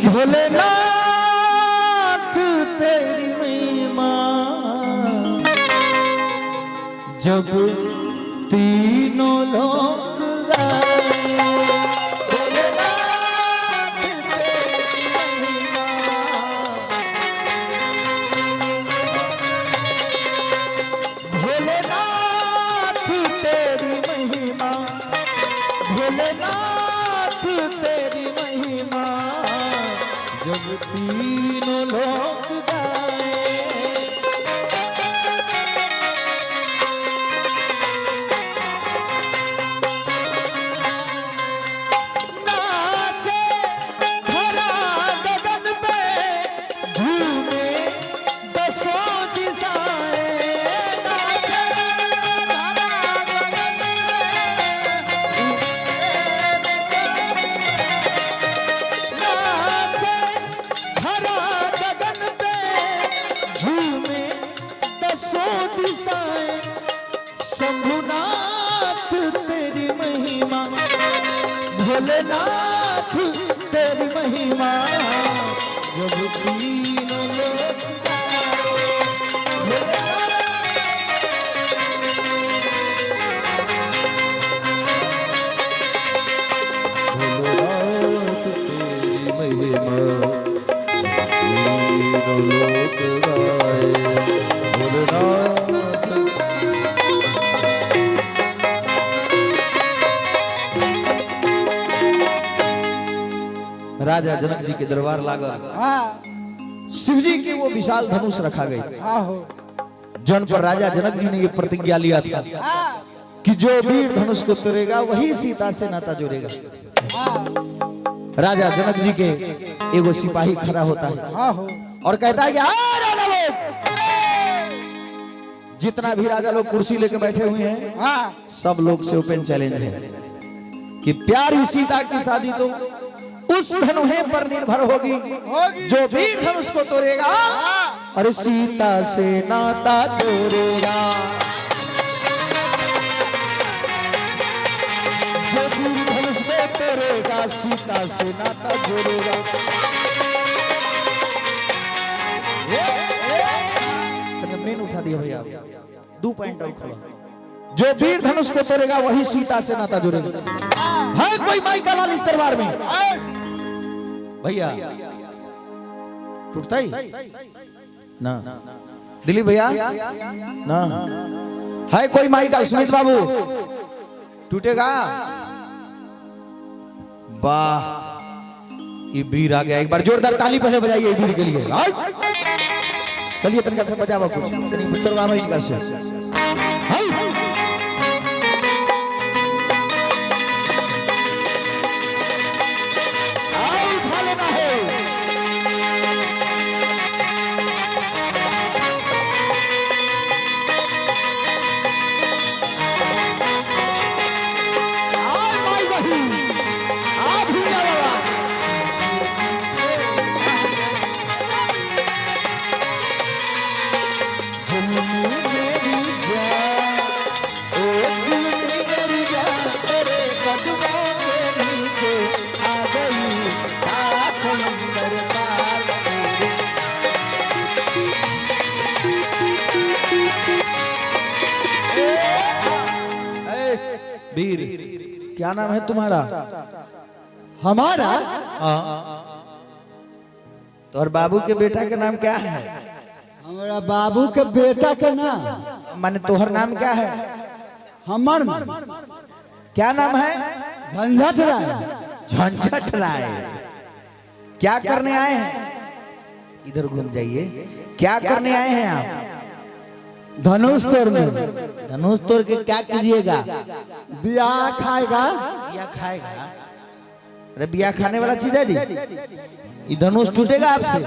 भोलेनाथ तेरी महिमा जब तीनों लोग गाए, भोलेनाथ तेरी महिमा, भोलेनाथ तेरी महिमा, भोलेनाथ तेरी महिमा जब तीनों लोग गाए। नाचे भरा गगन पे झूमे दसों दिशाएं, नाचे भरा गगन पे नाचे भरा गगन पे झूमे दसों दिशाएं, शंभुनाथ तेरी महिमा, भोलेनाथ तेरी महिमा जब तीनों लोग भोलेनाथ तेरी महिमा जब तीनों लोग गाए, भोलेनाथ। राजा जनक जी के दरबार लागल, शिव जी की वो विशाल धनुष रखा गई, जन पर राजा जनक जी ने ये प्रतिज्ञा लिया था कि जो वीर धनुष को तोड़ेगा वही सीता से नाता जोड़ेगा। राजा जनक जी के एगो सिपाही खड़ा होता है और कहता है कि राजा लोग, जितना भी राजा लोग कुर्सी लेके बैठे हुए हैं, सब लोग से ओपन चैलेंज है कि प्यारी सीता की शादी तो उस धनुहे पर निर्भर होगी जो वीर धनुष को तोड़ेगा और सीता से नाता जोड़ेगा, जो वीर धनुष को तोड़ेगा सीता से नाता जोड़ेगा। मेन उठा दिया भैया, 2 पॉइंट और खोलो। जो वीर धनुष को तोड़ेगा वही सीता से नाता जोड़ेगा। है कोई माई का लाल इस दरबार में भैया? टूटता ही ना दिलीप भैया ना? है कोई माई का? सुमित बाबू टूटेगा? वाह, ये वीर आ गया। एक बार जोरदार ताली पहले बजाइए वीर के लिए। चलिए तनिका से बजावा कुछ, तनी पुत्र बाबा जी का से। वीर, क्या नाम है तुम्हारा? हमारा? तो और बाबू के बेटा का नाम क्या है? हमारा बाबू के बेटा के नाम माने तोहर नाम क्या है? हमर क्या नाम है? झंझट राय। झंझट राय। क्या करने आए हैं? इधर घूम जाइए। क्या करने आए हैं आप? धनुष तोड़ने। धनुष तोड़ के क्या कीजिएगा? बियाह खाएगा। बियाह खाएगा? अरे बियाह खाने वाला चीज है? ये धनुष टूटेगा आपसे?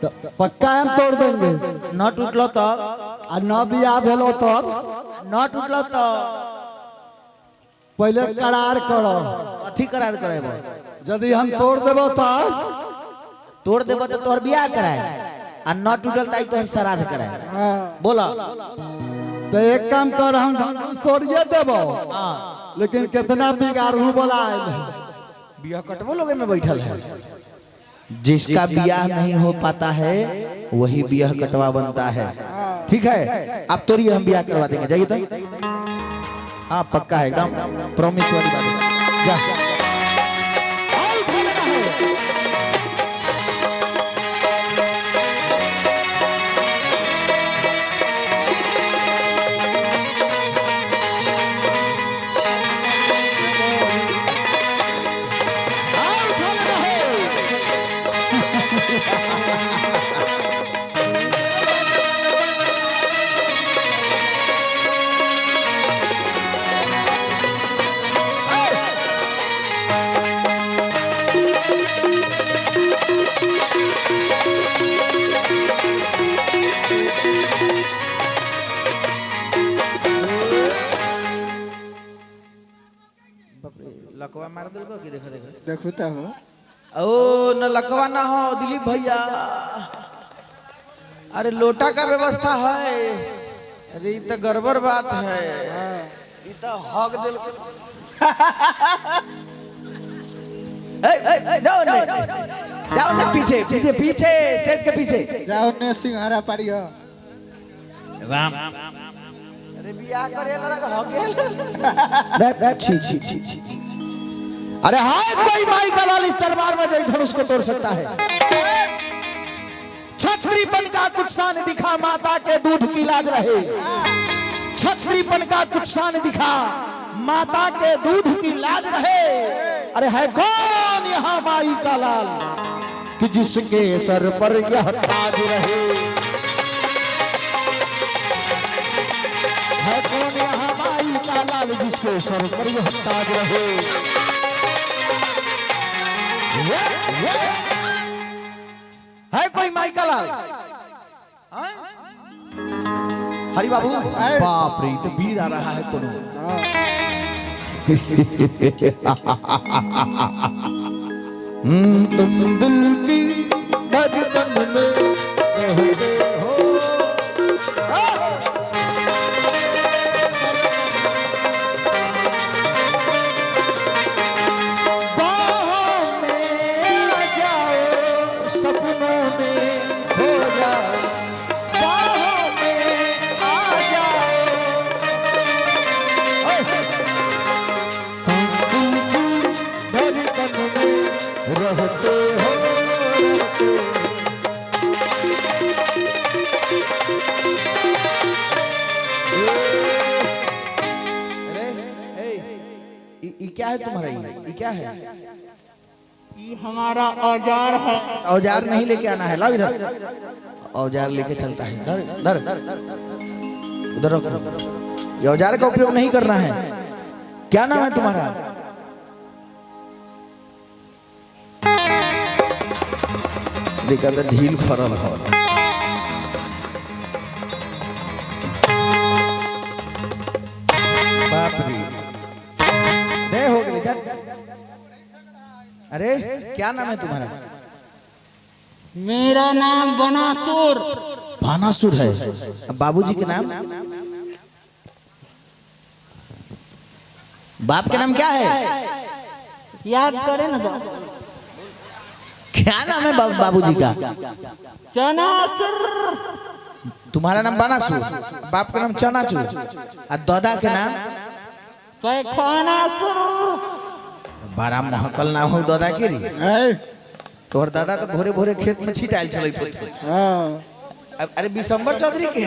तो पक्का हम तोड़ देंगे। न टूटलो तो? और न बियाह भेलो तो? न टूटलो तो? पहले करार करो। अथी करार करेबो? यदि हम तोड़ देबो तोड़ देबो तो तोहर बियाह कराए, आ न टूटल ताई तो श्राद्ध कराए। बोला तो एक काम कर, हम धनुष तोड़िए देबो, लेकिन कितना बिगाड़ू बोला बियाह कटवो लोगे में बैठल है। जिसका बियाह नहीं हो पाता है वही बियाह कटवा बनता है। ठीक है, अब तोरी हम बियाह करवा देंगे, जाइए तो। हाँ पक्का है, एकदम प्रॉमिस वाली बात है। जा आओ, उठा लेना है। आओ, उठा लेना है। लकवा मार दिल को कि देखो देखो देखता हो। ओ न लकवा ना हो दिलीप भैया। अरे लोटा का व्यवस्था है। अरे ये तो गड़बड़ बात है। ये तो हक दिल जाओ ना पीछे पीछे पीछे स्टेज के पीछे जाओ ने सिंहारा पारियो। राम अरे बियाह करे लगा हो गेल। छी छी छी छी। अरे हाय कोई माई का लाल इस दरबार में जो धनुष को तोड़ सकता है। छत्रीपन का कुछ शान दिखा, माता के दूध की लाज रहे। छत्रीपन का कुछ शान दिखा, माता के दूध की लाज रहे। अरे है कौन यहाँ माई का लाल कि जिसके सर पर यह ताज रहे। है कौन यहाँ माई का लाल जिसके सर पर यह ताज रहे। है कोई माई का लाल? हरि बाबू बाप रे तो वीर आ रहा है कोनो। तुम दिल की धड़कन में रहते हो। क्या है तुम्हारा? ये क्या है? ये हमारा औजार है। औजार नहीं लेके आना है, लाओ इधर। औजार लेके चलता है। इधर उधर रखो। ये औजार का उपयोग नहीं करना है। क्या नाम है तुम्हारा? देखा तो ढील फरल हो। बाप रे हो गए। अरे क्या नाम है तुम्हारा? मेरा नाम बनासुर। बानासुर है। बाबूजी के नाम? बाप के नाम क्या है? याद करें ना बाबू। क्या नाम है बाबूजी का? चनासुर। तुम्हारा नाम बानासुर, बाप का नाम चनाचुर, और दादा के नाम पैखानासुर। बड़ा महकल नाम हो दादा के री। तोहर दादा तो भोरे भोरे खेत में छिटाइल चलत होते। अरे बिशंबर चौधरी के।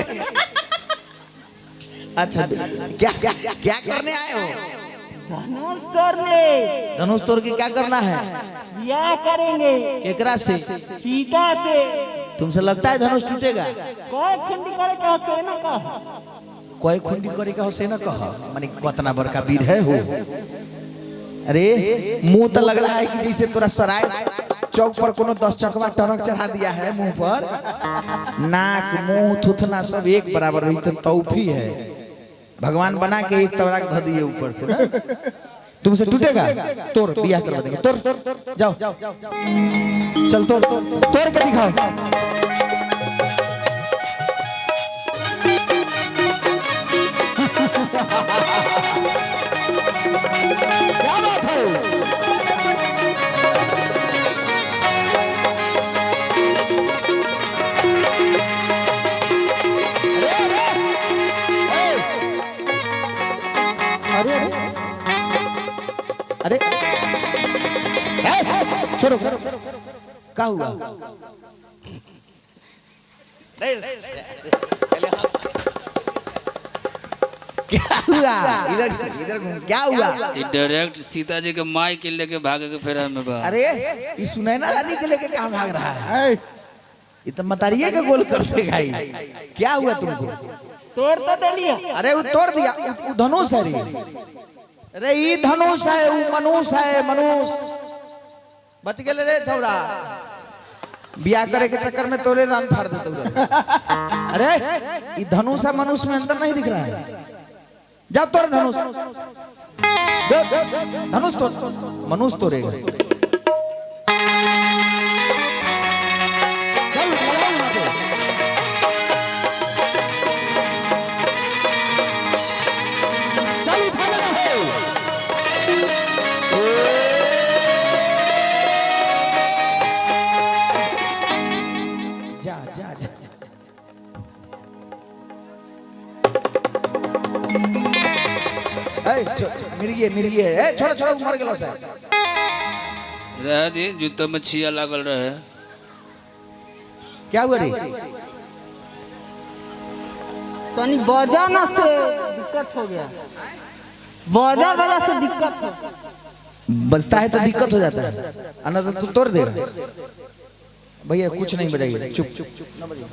अच्छा क्या क्या क्या करने आए हो? धनुष तोड़ने। धनुष तोड़ के क्या करना है? क्या करेंगे? केकरा से? सीता से। तुमसे लगता है धनुष टूटेगा? कोई खुंडी करे का से ना कहा। कोई खुंडी करे का से ना कहा। माने कितना बड़का वीर है हो। अरे मुंह तो लग रहा है कि जैसे तोरा सराय चौक पर कोनो 10 चकवा टरक चढ़ा दिया है मुंह पर। नाक मुंह थुथना सब एक बराबर रही तो तौफी है। भगवान बना के एक तबरा धर दिए ऊपर से ना। तुमसे टूटेगा? तोड़ बियाह करवा देंगे। तोड़ जाओ चल तोड़ तोड़ के दिखाओ। क्या बात है? अरे छोड़ो क्या हुआ? क्या हुआ? इधर इधर क्या हुआ? ये डायरेक्ट सीता जी के माई के लेके भागे के फेरा में बा। अरे ये सुनैना रानी के लेके कहाँ भाग रहा है? ये तो मतारिये का गोल कर देगा ही। क्या हुआ तुमको? तोड़ तो दिया। अरे वो तोड़ दिया। वो धनुष है रे। अरे ये धनुष है, वो मनुष्य है, मनुष्य बच गए रे छौरा। बिया करे के चक्कर में तोरे रान फाड़ देते उधर। अरे ये धनुष है, मनुष्य में अंतर नहीं दिख रहा है। जा तोड़ धनुष, धनुष तोड़, मनुष्य तोड़ेगा। चल चल उठा लेना है। जा जा जा। मिर्गी है। छोड़ो छोड़ो मर गेलो से। रह दी जूता में छिया लागल रहे। क्या हुआ रे? तनी बजाना से दिक्कत हो गया। बजा वाला से दिक्कत हो। बजता है तो दिक्कत हो जाता है। अन्ना तो तू तोड़ देगा। भैया कुछ नहीं बजाइए, चुप चुप चुप ना बजाइए।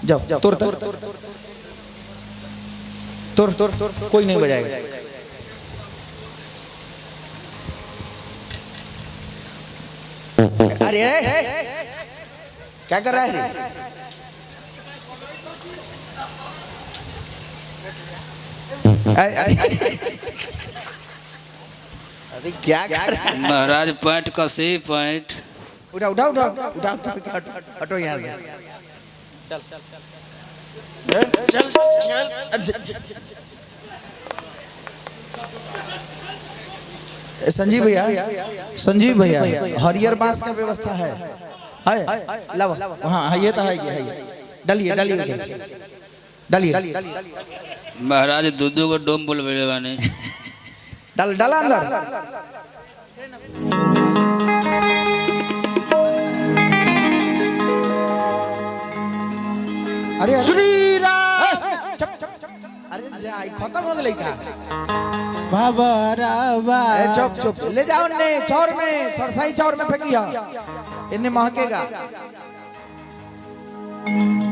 जाओ जाओ तोड़ तोड़ तोड़ तोड़ तोड़, कोई नहीं बजाएगा। अरे क्या कर रहा है? अरे क्या कर रहा है? महाराज पैंट कसे पैंट। उठा उठा उठा उठा हटो यहाँ से। चल चल चल। संजीव भैया हरियर बांस का व्यवस्था है लाओ। हाँ ये तो है। डालिए महाराज दूधू को डोम बोलबे बाने। डाला अंदर। अरे श्री राम। अरे जाई खत्म हो गई का? बाबा राबा। चुप चुप ले जाओ ने चौर में, सरसाई चौर में फेंकिया। इन्हें महकेगा।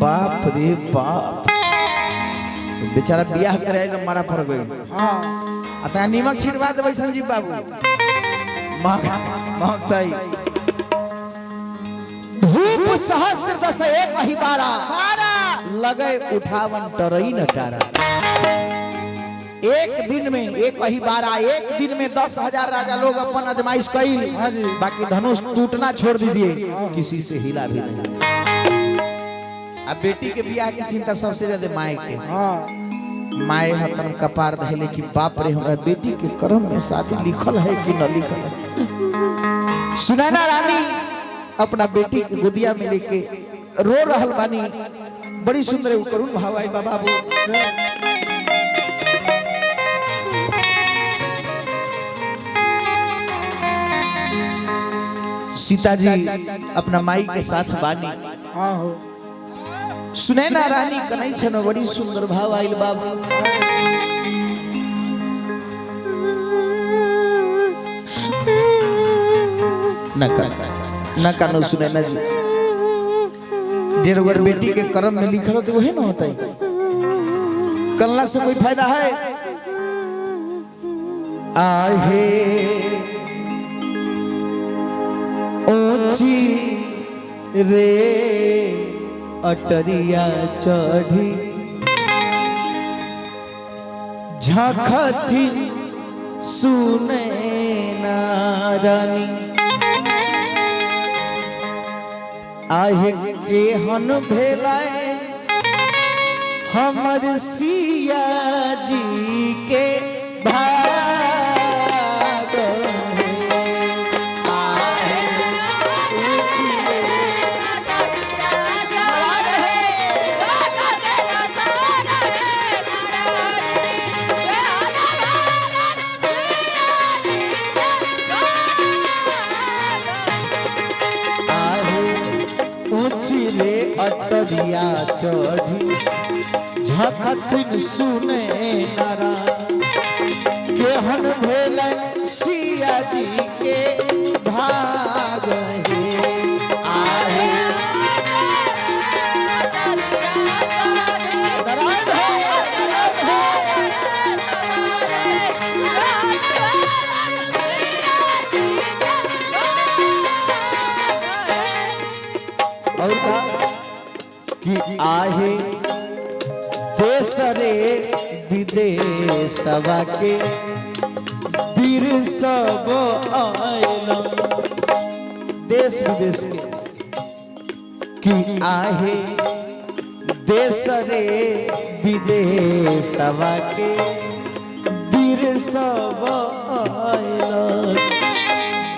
बाप रे बाप, बेचारा बियाह करे न मारा पड़ गई। हां अतः नीमक छिड़वा देबै संजीव बाबू। महकताई धूप सहस्त्र दस एक ही बारा लगे उठावन टरई न टारा। एक दिन में एक ही बारा, एक दिन में 10,000 राजा लोग अपन अजमाइश कई, बाकी धनुष टूटना छोड़ दीजिए, किसी से हिला भी नहीं। अब बेटी के ब्याह की चिंता सबसे ज्यादा माए के। माए हतन कपार धैले कि बाप रे हमरा बेटी के कर्म में शादी लिखल है कि न लिखल है। सुनैना रानी अपना बेटी के गोदिया में लेके रो रहल बानी। बड़ी सुंदर करुण भाव आई बाबू। सीता जी अपना माई के साथ बानी। सुनैना रानी कन्हई छन बड़ी सुंदर भाव आइल बाबू। न कानो सुनैना जी, जेरगर बेटी के कर्म में लिखल तो वही ना होता है। कलना से कोई फायदा है? आहे ऊंची रे अटरिया चढ़ी झखथी सुनैना रानी। आहे केहन भेलाए हमर सिया जी के भाग अटरिया चढ़ी झखथिन सुने नारा केहन भेलन सिया जी के भाग हे आहे और का कि आहे देश रे विदेशवा के वीर सब आयला देश विदेश के कि आहे देश रे विदेशवा के वीर सब आयला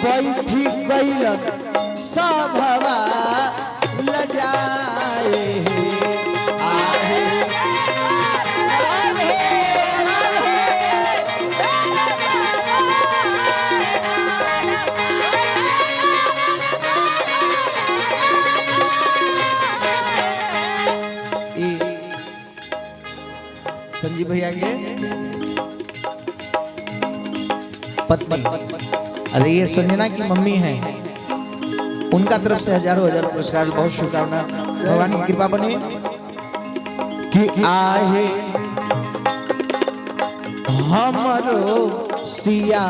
बैठी कैलन सभवा लजाए आहे संजीव भैया के पत्नी अरे ये संजना की मम्मी है, उनका तरफ से हजारों हजार पुरस्कार, बहुत शुभकामना, भगवान की कृपा बने कि आहे हमरो सिया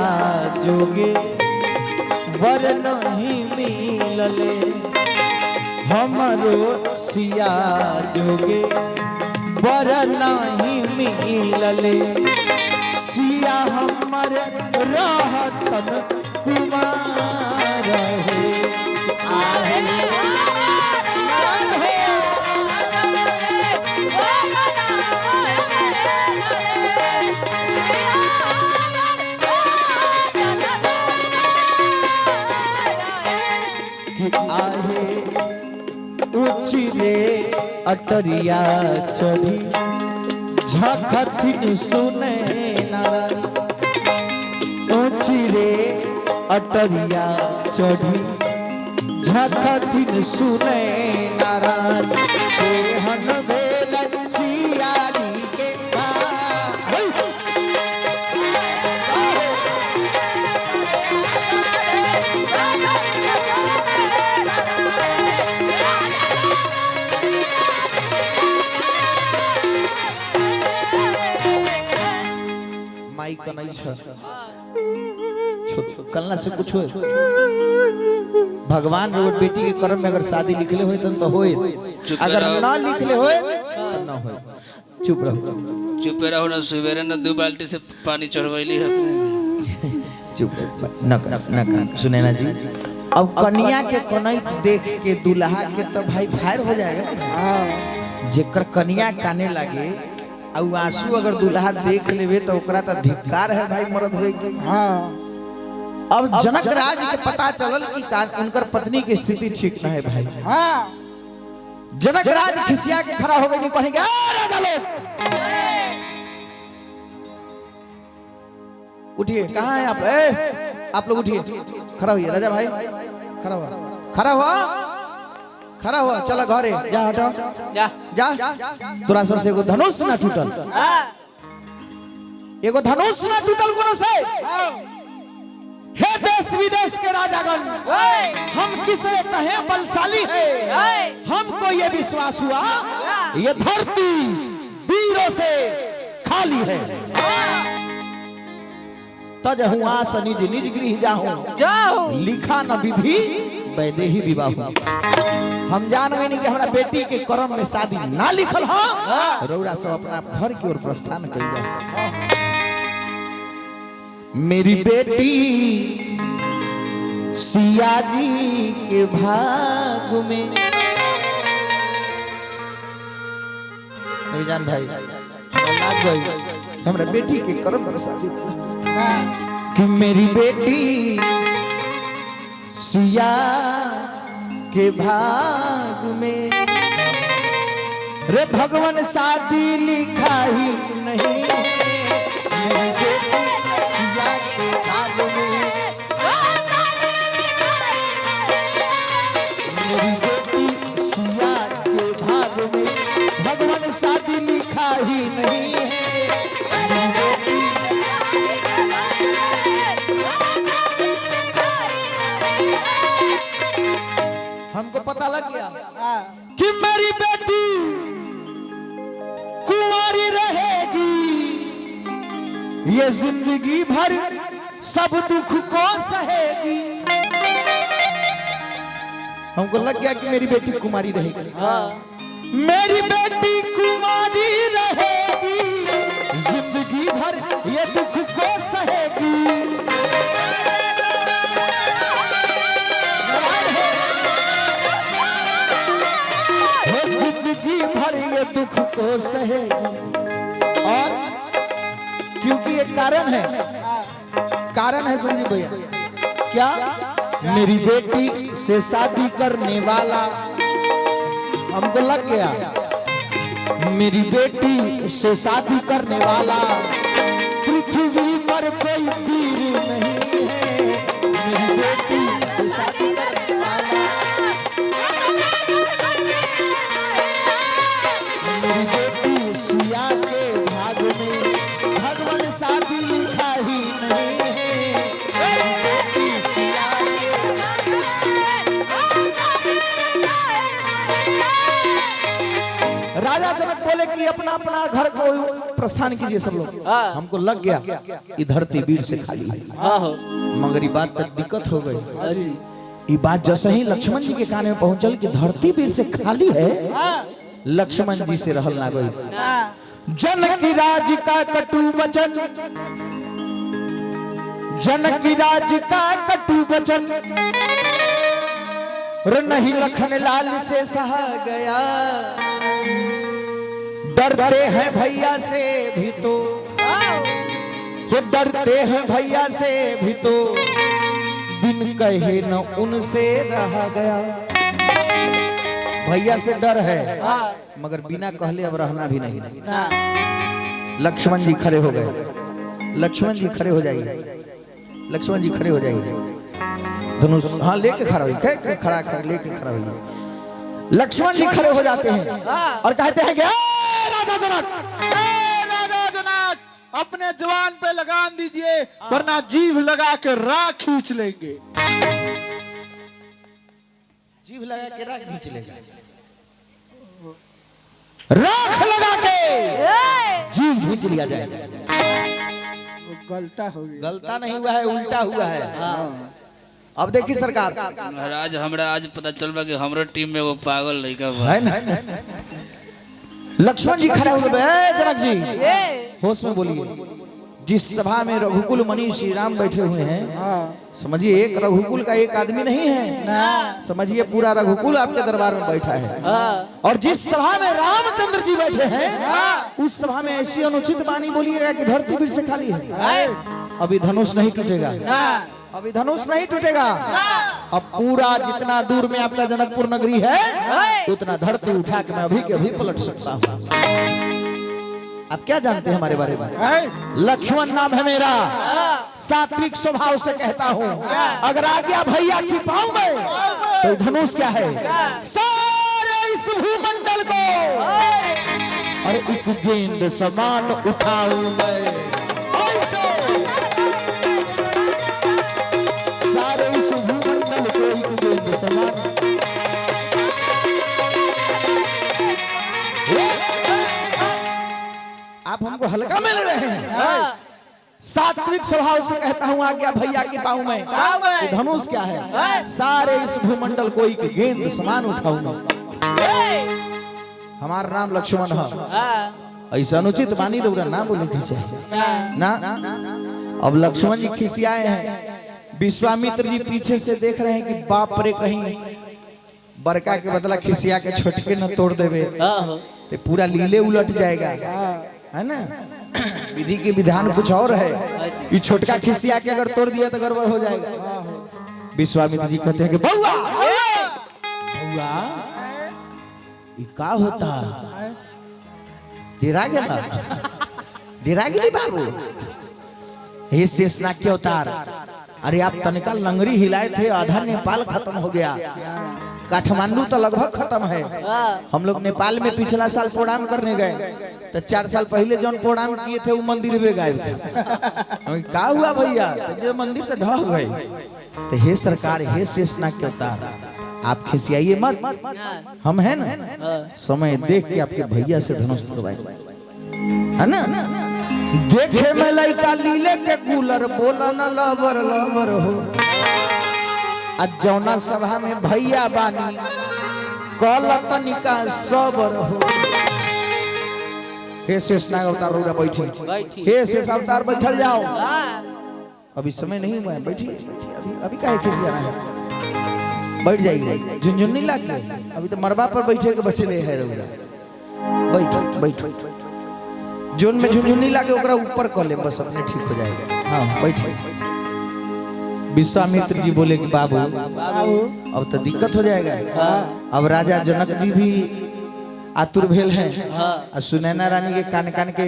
जोगे वर नहीं मिलले हमरो सिया जोगे वर नहीं मिलले सिया हमर रहतन कुमार हे आहे कि आहे ऊंची रे अटरिया चढ़ी झखथिन सुने नारायण ऊंची रे अटरिया चढ़ी झखथिन सुने नारायण केहन भेलन सिया जी के माई का नहीं छ कलना से कुछ हो भगवान रोड बेटी के कर्म में अगर शादी लिखले होए तो होए, अगर ना लिखले होए तो ना होए। चुप रहो ना, सवेरे ना 2 बाल्टी से पानी चढ़वैली है चुप न सुने ना जी। अब कन्या के कनई देख के दुल्हा के तो भाई फायर हो जाएगा ना, जेकर कन्या काने लागे और आंसू अगर दुल्हा देख लेवे तो ओकरा तो धिक्कार है भाई, मर्द होए की। अब जनक राज के पता चलल कि उनकर पत्नी की स्थिति ठीक न है भाई। जनक राज खिसिया के खड़ा हो गए, नहीं कहेंगे राजा लोग उठिए, कहाँ है आप लोग उठिए, खड़ा होइए राजा भाई, खड़ा हुआ चला घरे जा, हटो जा तोरा से एगो धनुष ना टूटल, एगो धनुष ना टूटल कोनो से। हे देश विदेश के राजागण, हम किसे कहें बलशाली है, हमको ये विश्वास हुआ ये धरती वीरों से खाली है। तज हुआ निज निज गृह जाऊं, लिखा न विधि वैदेही विवाह। हम जान गए नहीं कि हमारा बेटी के कर्म में शादी ना लिखल हो, रौरा सब अपना घर की ओर प्रस्थान कर। मेरी बेटी सिया जी के भाग में, जान भाई हमारा बेटी के कर्म में शादी कि मेरी बेटी सिया के भाग में रे भगवान शादी लिखा ही नहीं, मेरी बेटी सिया के भाग में, मेरी बेटी सिया के ही नहीं है। हमको पता लग गया कि मेरी बेटी कुंवारी रहेगी, ये जिंदगी भर सब दुख को सहेगी। हमको लग गया कि मेरी बेटी कुमारी रहेगी। मेरी बेटी कुमारी रहेगी, जिंदगी भर ये दुख को सहेगी। जिंदगी भर ये दुख को सहेगी। और क्योंकि ये कारण है संजीव भैया, क्या? मेरी बेटी से शादी करने वाला, हमको लग गया मेरी बेटी से शादी करने वाला पृथ्वी पर कोई वीर नहीं है। मेरी बेटी से शादी करने वाला, मेरी बेटी सिया के भाग में भगवान शादी लिखा ही नहीं है। मेरी बेटी सिया के भाग में। राजा जनक बोले कि अपना अपना घर को प्रस्थान कीजिए सब लोग। हमको लग गया कि धरती वीर से खाली है, मगर ये बात तक दिक्कत हो गई। ये बात जैसे ही लक्ष्मण जी के कान में पहुंचल कि धरती वीर से खाली है, लक्ष्मण जी से रहल ना गई। जनक राज का कटु वचन, जनक राज का कटु वचन नहीं लखन लाल से सहा गया। डरते हैं भैया से भी तो, ये डरते हैं भैया से भी तो, बिन कहे न उनसे रहा गया। भैया से डर है, मगर बिना कहले अब रहना भी नहीं। लक्ष्मण जी खड़े हो गए। लक्ष्मण जी खड़े हो जाइए, लक्ष्मण जी खड़े हो जाइए। धनुष हाँ लेके खड़ा हुई, खड़ा लेके खड़ा हुई। लक्ष्मण जी खड़े हो जाते हैं और कहते हैं कि राजा जनक, अपने जवान पे लगाम दीजिए, वरना जीभ लगा के राख खींच लेंगे। जीभ लगा के राख खींच लेगा। राख लगा के जीभ खींच लिया जाएगा। गलता हो गई। गलता नहीं हुआ है, उल्टा हुआ है। अब देखिए सरकार, महाराज हमरा आज पता चल बा कि हमरो टीम में वो पागल लड़का है ना? लक्ष्मण जी खड़े हो गए। जनक जी होश में बोलिए। जिस सभा में रघुकुल मणि श्री राम बैठे हुए हैं, समझिए एक रघुकुल का एक आदमी नहीं है, समझिए पूरा रघुकुल आपके दरबार में बैठा है। और जिस सभा में रामचंद्र जी बैठे हैं, उस सभा में ऐसी अनुचित वाणी बोलिएगा कि धरती फिर से खाली है। अभी धनुष नहीं टूटेगा, अभी धनुष नहीं टूटेगा। अब पूरा जितना दूर में आपका जनकपुर नगरी है, उतना धरती उठा के मैं अभी के अभी पलट सकता हूँ। आप क्या जानते हैं हमारे बारे में? लक्ष्मण नाम है मेरा, सात्विक स्वभाव से कहता हूँ, अगर आ गया भैया की पाँव में तो धनुष क्या है, सारे इस भूमंडल को और एक गेंद समान उठाऊं मैं। सारे इस भूमंडल को एक गेंद समान। आप हमको हल्का में ले रहे हैं। सात्विक स्वभाव से कहता हूँ, आ गया भैया की पाँव में तो धनुष क्या है, सारे इस भूमंडल को एक गेंद समान उठाऊंगा। हमारा नाम लक्ष्मण है, ऐसा अनुचित वाणी रउरा ना बोले खिंचे ना। अब लक्ष्मण जी खिसियाए हैं, विश्वामित्र जी पीछे से देख रहे हैं कि बाप रे कहीं बड़का के बदला खिसिया के छोटके न तोड़ देवे तो पूरा लीले उलट जाएगा, है ना। विधि के विधान कुछ और है, ये छोटका खिसिया के अगर तोड़ दिया तो गड़बड़ हो जाएगा। विश्वामित्र जी कहते हैं कि बउआ बउआ ये का होता, डेरा गेला, डेरा गेली बाबू, हे शेषनाग के अवतार। अरे आप तनिका लंगड़ी हिलाए थे, आधा नेपाल खत्म हो गया, काठमांडू तो लगभग खत्म है। हम लोग नेपाल में पिछला साल प्रोग्राम करने गए तो 4 साल पहले जो प्रोग्राम किए थे वो मंदिर में गायब थे। क्या हुआ भैया, तो मंदिर तो ढह गए। तो हे सरकार, हे शेषनाग के अवतार, आप खिसियाइए मत, हम है ना, समय देख के आपके भैया से धनुष तुड़वाए, है ना। देखे में लइका लीले के कूलर, बोला न लबर लबर हो। आज जौना सभा में भैया बानी, कल तनिका सबर हो। हे शेषनाग अवतार रौरा बैठी, हे शेष अवतार बैठल जाओ। अभी समय नहीं हुआ है, बैठिए अभी काहे खिसिया रहा है, बैठ जाइए। झुनझुनी लाग गए, अभी तो मरबा पर बैठे के बचले है रौरा। बैठ बैठ, जोन में झुनझुनी लागे ओकरा ऊपर कर ले, बस अपने ठीक हो जाएगा। हाँ बैठिए। विश्वामित्र जी बोले कि बाबू अब तो दिक्कत हो जाएगा। अब राजा जनक जी भी आतुर भेल हैं, और सुनैना रानी के कान कान के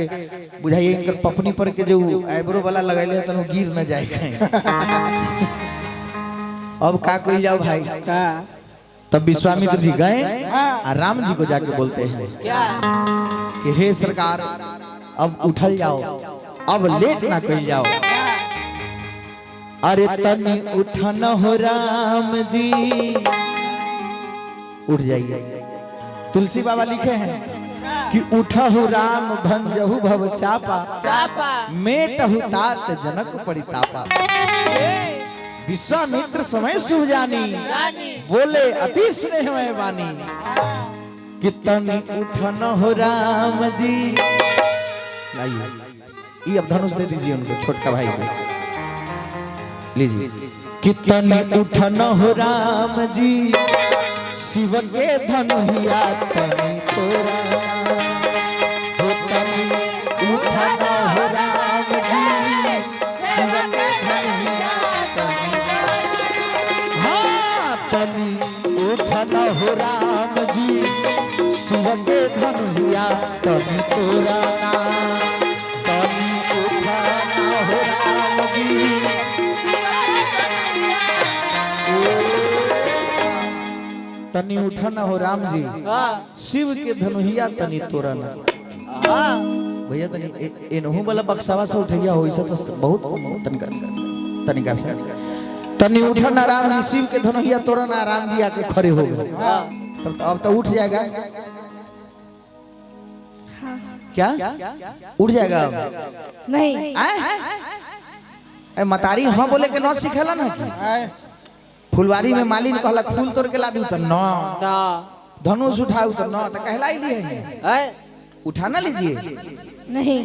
बुझाइए इनकर पपनी पर के जो आईब्रो वाला लगैले तो गिर न जाएगा। अब का कोई जाओ भाई। तब विश्वामित्र जी गए और राम जी को जाके बोलते हैं कि हे सरकार, अब उठल जाओ, अब लेट ना कल जाओ। अरे तनी उठन हो राम जी, उठ जाइए। तुलसी बाबा लिखे हैं कि उठहु राम भंजहु भव चापा, मेटहु तात जनक परितापा। विश्वामित्र समय शुभ जानी, बोले अति स्नेहमय वाणी, कि तनी उठन हो राम जी। ये अब धनुष दे दीजिए उनको, छोटका भाई को लीजिए। कि तनी उठन हो राम जी, शिव के धनुहिया तनी तोरा। हो तनी उठन हो राम जी, शिव के धनुहिया तनी। हाँ तनी उठन हो राम जी, शिव के धनुहिया तनी तोरा। तनी उठन हो राम जी, तनी उठना हो राम जी, शिव के धनुहिया तनी तोड़ना। भैया तनी एनहु वाला बक्सावा से उठैया हो, इसे तो बहुत तनिका से तनी उठना राम जी, शिव के धनुहिया तोड़ना। राम जी आके खड़े हो गए। तब अब तो उठ जाएगा। क्या उठ जाएगा? नहीं मतारी हाँ बोले के न सिखेला ना कि फुलवारी में मालिन कहला फूल तोड़ के ला दी तो न, धनुष उठाऊ तो न, तो कहला ही लिए उठाना लीजिए। नहीं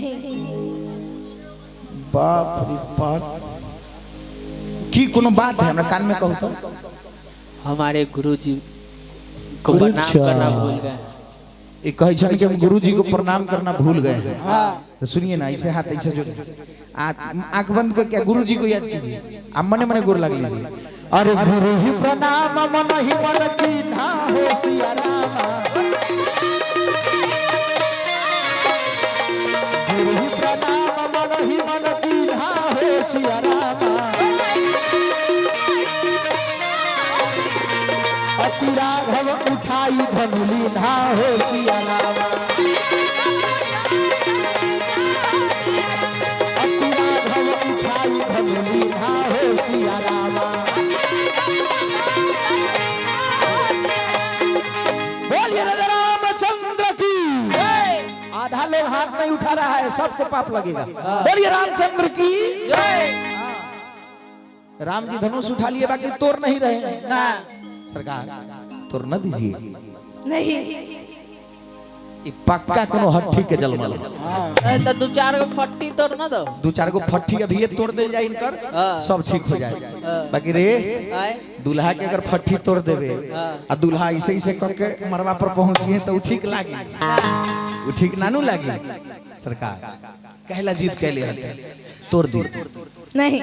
बाप रे बाप, की कोनो बात है हमरा कान में कहू तो। हमारे गुरुजी को प्रणाम करना भूल गए। एक कहे छन कि हम गुरुजी को प्रणाम करना भूल गए। तो सुनिए ना, ऐसे हाथ ऐसे जो आंख बंद करके क्या गुरुजी को याद कीजिए, आप मने मने गोर लग लीजिए। अरे गुरु ही प्रणाम मन ही मन की ना हो सिया रामा। गुरु ही प्रणाम मन ही मन की ना हो सिया रामा। अतुरा घव उठाई धनुली ना हो सिया रामा। अतुरा घव उठाई धनुली ना हो सिया रामा। बोलिए रामचंद्र की। आधा लोग हाथ नहीं उठा रहा है, सबको पाप लगेगा। बोलिए रामचंद्र की। राम जी धनुष उठा लिए, बाकी तोड़ नहीं रहे। सरकार तोड़ न दीजिए। नहीं पक्का कोनो हट्ठी के जलमल है। तो 2-4 गो फट्टी तोड़ ना दो, 2-4 गो फट्ठी के भी तोड़ दे जाए इनकर, सब ठीक हो जाए। बाकी रे दूल्हा के अगर फट्ठी तोड़ देवे आ दूल्हा ऐसे ऐसे करके मरवा पर पहुंचिए तो ठीक लागी, वो ठीक नानू लागी। सरकार कहला जीत कहले हते तोड़ दी। नहीं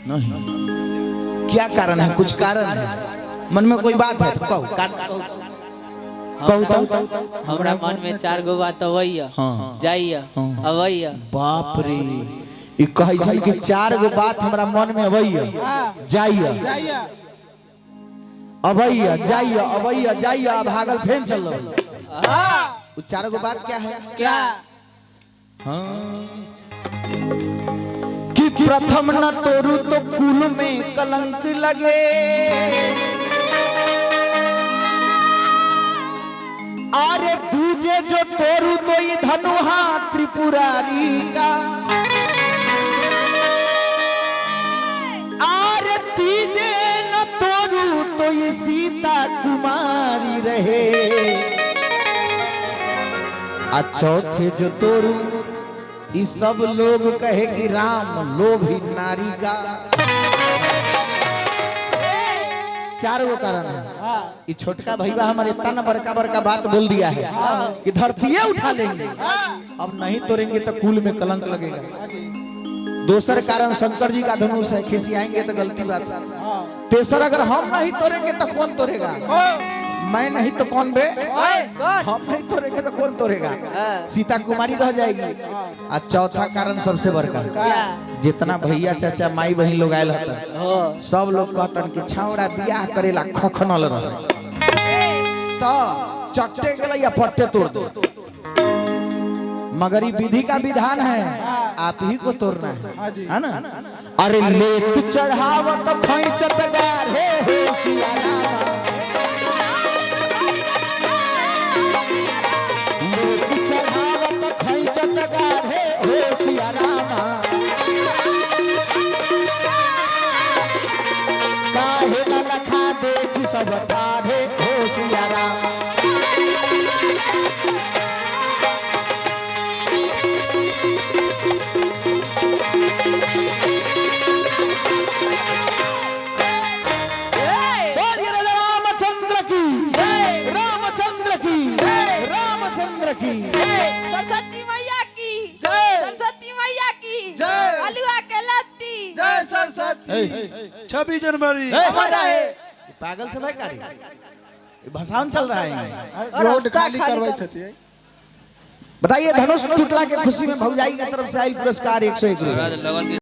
नहीं, क्या कारण है? कुछ कारण है, मन में कोई बात है तो कहो। हमरा मन में 4 गो बात अवैया, जाइया, अवैया। बाप रे, ई कहै छन कि 4 गो बात हमरा मन में अवैया, जाइया। अभैया जाइए अभैया जाइए भागल फेन चल लो। वो चारों को बात क्या है? क्या? कि प्रथम न तोरू तो कुल में कलंक लगे, अरे दूजे जो तोरू तो ये धनुहा त्रिपुरारी का, अरे तीजे न तोरू तो ये सीता कुमारी रहे, आ चौथे जो तोरू ये सब लोग कहे कि राम लोभी नारी का। चार वो कारण है। ये छोटका भैया हमारे इतना बड़का बड़का बात बोल दिया है कि धरतीये उठा लेंगे, अब नहीं तोड़ेंगे तो कुल में कलंक लगेगा। दूसरा कारण शंकर जी का धनुष है, खिसियाएंगे तो गलती बात है। तेसर अगर हम नहीं तोड़ेंगे तो कौन तोड़ेगा? मैं नहीं तो कौन बे? हम नहीं तोड़ेंगे तो कौन तोड़ेगा? सीता कुमारी रह जाएगी। और चौथा कारण सबसे बड़का, जितना भैया चाचा माई बहन लोग आयल हतन सब लोग कहतन कि छावड़ा बियाह करेला खखनल रहे तो चट्टे गला या पट्टे तोड़ दो, मगर ये विधि का विधान है, आप ही को तोड़ना है ना? अरे लेत चढ़ावत खैचत गाढ़े होशियारा, काहे न लखा देख सब ठाढ़े होशियारा। रामचंद्र की, रामचंद्र की, रामचंद्र की, सरस्वती मैया की जय, सरस्वती मैया की जय, अलुआ के लत्ती जय सरस्वती। 26 जनवरी पागल से भाई कार्य भसान चल रहा है, रोड खाली करवाई थी। बताइए धनुष टूटला के खुशी में भौजाई की तरफ से आई पुरस्कार 101 रुपए।